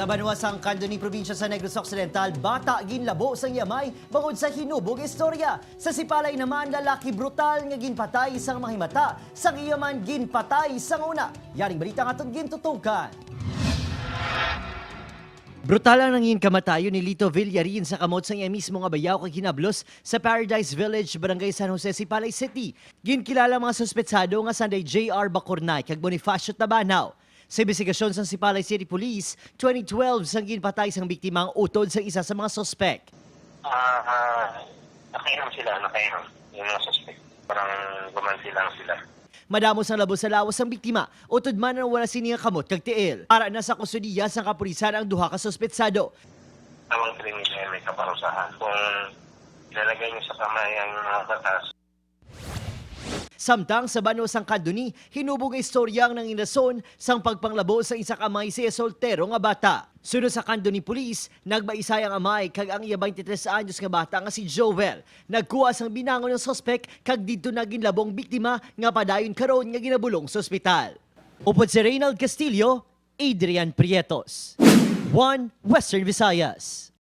Sa banwa sang Candoni, probinsya sa Negros Occidental, bata ginlabo sang yamay bangod sa hinubog istorya. Sa Sipalay naman, lalaki brutal nga ginpatay sang mahimata, sang iyaman ginpatay sang una. Yaring balita nga itong gintutukan. Brutal ang nangin kamatayo ni Lito Villarin sa kamot sang iya mismo nga bayaw kag hinablos sa Paradise Village, Barangay San Jose, Sipalay City. Ginkilala mga suspetsado nga Sunday J.R. Bacornay kag Bonifacio Tabanaw. Sa investigasyon sa Sipalay City Police, 2012 sang ginpatay sang biktima ang utod sa isa sa mga suspect. Nakainom sila, yung mga suspect. Parang gumanti lang sila. Madamos ang labo sa lawas ang biktima, utod man ang wala sininga kamot kag tiil. Para na sa kustudiya sang kapulisan ang duha ka suspetsado. Tawang krimen ay may kaparusahan. Kung ilalagay niyo sa kamay ang mga batas, Samtang sa banwa sang Candoni, hinubog ang istorya ang nanginason sang pagpanglabo sa isa kamay si soltero nga bata. Sunod sa Candoni Police, nagbaisay ang amay kag ang iya 23 anyos nga bata nga si Joel. Nagkuha sang binangon ng suspect kag didto na ginlabong biktima nga padayon karon nga ginabulong sa ospital. Upod si Reynald Castillo, Adrian Prietos. 1 Western Visayas.